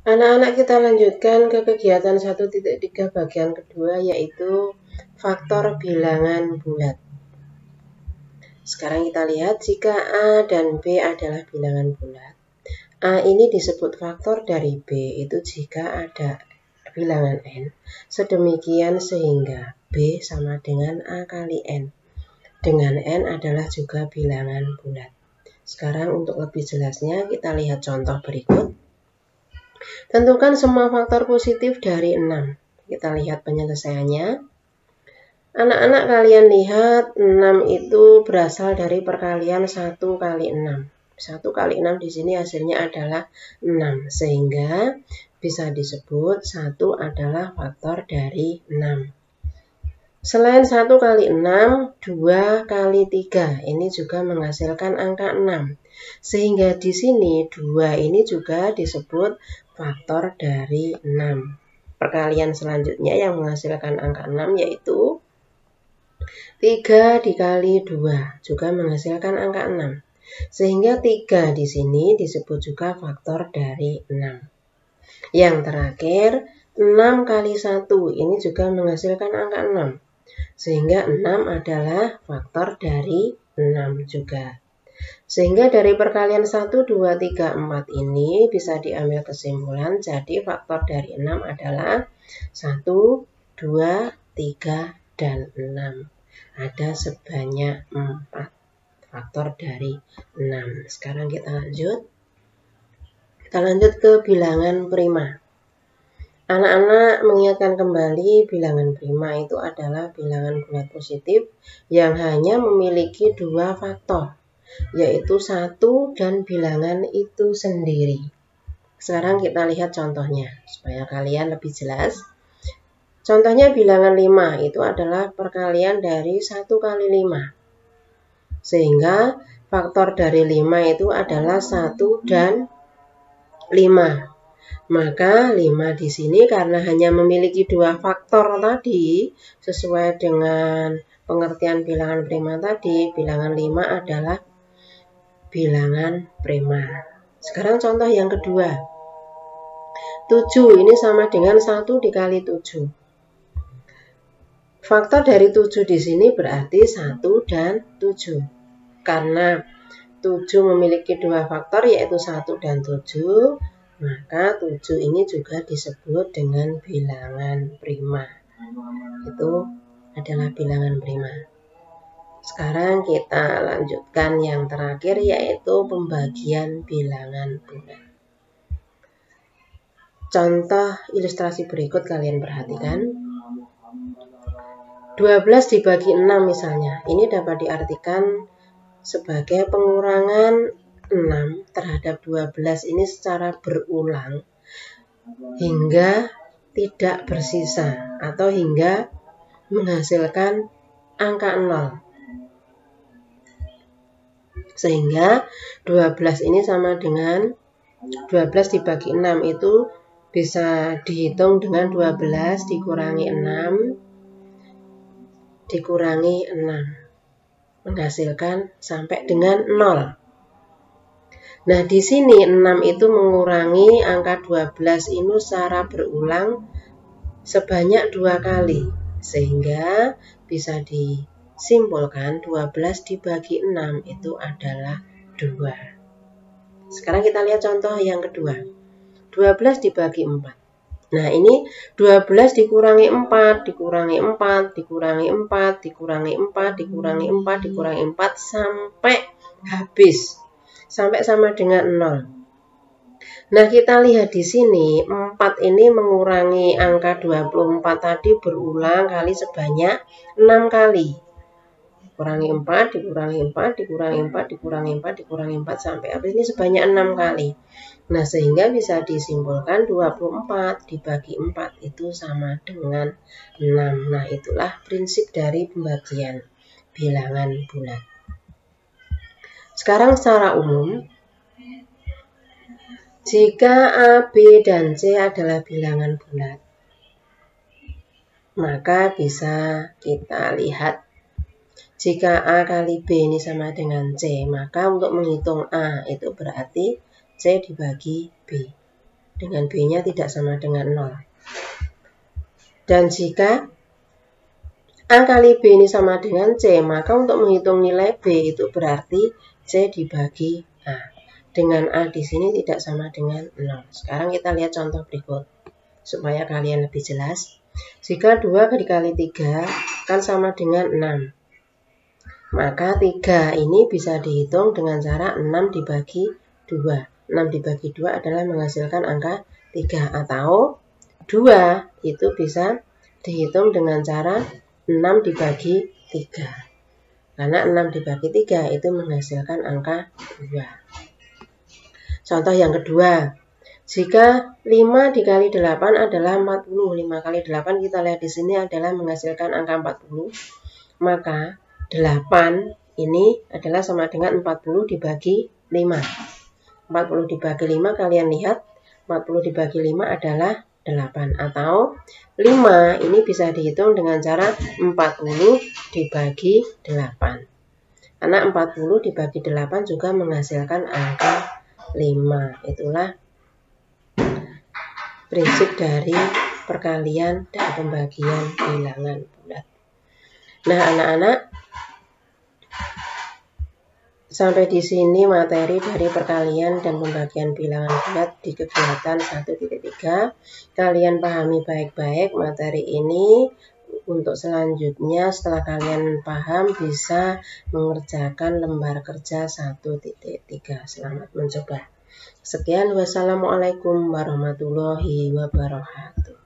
Anak-anak, kita lanjutkan ke kegiatan 1.3 bagian kedua, yaitu faktor bilangan bulat. Sekarang kita lihat, jika A dan B adalah bilangan bulat, A ini disebut faktor dari B itu jika ada bilangan N, sedemikian sehingga B sama dengan A kali N, dengan N adalah juga bilangan bulat. Sekarang untuk lebih jelasnya, kita lihat contoh berikut. Tentukan semua faktor positif dari 6. Kita lihat penyelesaiannya. Anak-anak, kalian lihat 6 itu berasal dari perkalian 1 kali 6. 1 kali 6 di sini hasilnya adalah 6. Sehingga bisa disebut 1 adalah faktor dari 6. Selain 1 kali 6, 2 kali 3. Ini juga menghasilkan angka 6. Sehingga di sini 2 ini juga disebut faktor dari 6. Perkalian selanjutnya yang menghasilkan angka 6 yaitu 3 dikali 2 juga menghasilkan angka 6. Sehingga 3 di sini disebut juga faktor dari 6. Yang terakhir 6 kali 1 ini juga menghasilkan angka 6. Sehingga 6 adalah faktor dari 6 juga. Sehingga dari perkalian 1, 2, 3, 4 ini bisa diambil kesimpulan, jadi faktor dari 6 adalah 1, 2, 3, dan 6. Ada sebanyak 4 faktor dari 6. Sekarang kita lanjut. Kita lanjut ke bilangan prima. Anak-anak mengingatkan kembali, bilangan prima itu adalah bilangan bulat positif yang hanya memiliki 2 faktor, yaitu 1 dan bilangan itu sendiri. Sekarang kita lihat contohnya supaya kalian lebih jelas. Contohnya bilangan 5 itu adalah perkalian dari 1 kali 5. Sehingga faktor dari 5 itu adalah 1 dan 5. Maka 5 di sini karena hanya memiliki 2 faktor tadi, sesuai dengan pengertian bilangan prima tadi, bilangan 5 adalah bilangan prima. Sekarang contoh yang kedua. 7 ini sama dengan 1 dikali 7. Faktor dari 7 di sini berarti 1 dan 7. Karena 7 memiliki 2 faktor yaitu 1 dan 7, maka 7 ini juga disebut dengan bilangan prima. Itu adalah bilangan prima. Sekarang kita lanjutkan yang terakhir, yaitu pembagian bilangan bulat. Contoh ilustrasi berikut kalian perhatikan. 12 dibagi 6 misalnya. Ini dapat diartikan sebagai pengurangan 6 terhadap 12 ini secara berulang hingga tidak bersisa atau hingga menghasilkan angka 0. Sehingga 12 ini sama dengan 12 dibagi 6 itu bisa dihitung dengan 12 dikurangi 6 dikurangi 6 menghasilkan sampai dengan 0. Nah, di sini 6 itu mengurangi angka 12 ini secara berulang sebanyak 2 kali. Sehingga bisa disimpulkan 12 dibagi 6 itu adalah 2. Sekarang kita lihat contoh yang kedua. 12 dibagi 4. Nah, ini 12 dikurangi 4, dikurangi 4, dikurangi 4, dikurangi 4, dikurangi 4, dikurangi 4, sampai habis. Sampai sama dengan 0. Nah, kita lihat di sini 4 ini mengurangi angka 24 tadi berulang kali sebanyak 6 kali. Dikurangi 4, dikurangi 4, dikurangi 4, dikurangi 4, dikurangi 4 sampai habis ini sebanyak 6 kali. Nah, sehingga bisa disimpulkan 24 dibagi 4 itu sama dengan 6. Nah, itulah prinsip dari pembagian bilangan bulat. Sekarang secara umum, jika A, B, dan C adalah bilangan bulat, maka bisa kita lihat jika A kali B ini sama dengan C, maka untuk menghitung A itu berarti C dibagi B. dengan B-nya tidak sama dengan 0. Dan jika A kali B ini sama dengan C, maka untuk menghitung nilai B itu berarti C dibagi A. Dengan A di sini tidak sama dengan 0. Sekarang kita lihat contoh berikut supaya kalian lebih jelas. Jika 2 dikali 3 kan sama dengan 6. Maka 3 ini bisa dihitung dengan cara 6 dibagi 2. 6 dibagi 2 adalah menghasilkan angka 3. Atau 2 itu bisa dihitung dengan cara 6 dibagi 3. Karena 6 dibagi 3 itu menghasilkan angka 2. Contoh yang kedua. Jika 5 dikali 8 adalah 40. 5 kali 8 kita lihat di sini adalah menghasilkan angka 40. Maka 8 ini adalah sama dengan 40 dibagi 5. 40 dibagi 5 kalian lihat 40 dibagi 5 adalah 8. Atau 5 ini bisa dihitung dengan cara 40 dibagi 8. Karena 40 dibagi 8 juga menghasilkan angka 5. Itulah prinsip dari perkalian dan pembagian bilangan bulat. Nah anak-anak, sampai di sini materi dari perkalian dan pembagian bilangan bulat di kegiatan 1.3. Kalian pahami baik-baik materi ini. Untuk selanjutnya setelah kalian paham bisa mengerjakan lembar kerja 1.3. Selamat mencoba. Sekian, wassalamualaikum warahmatullahi wabarakatuh.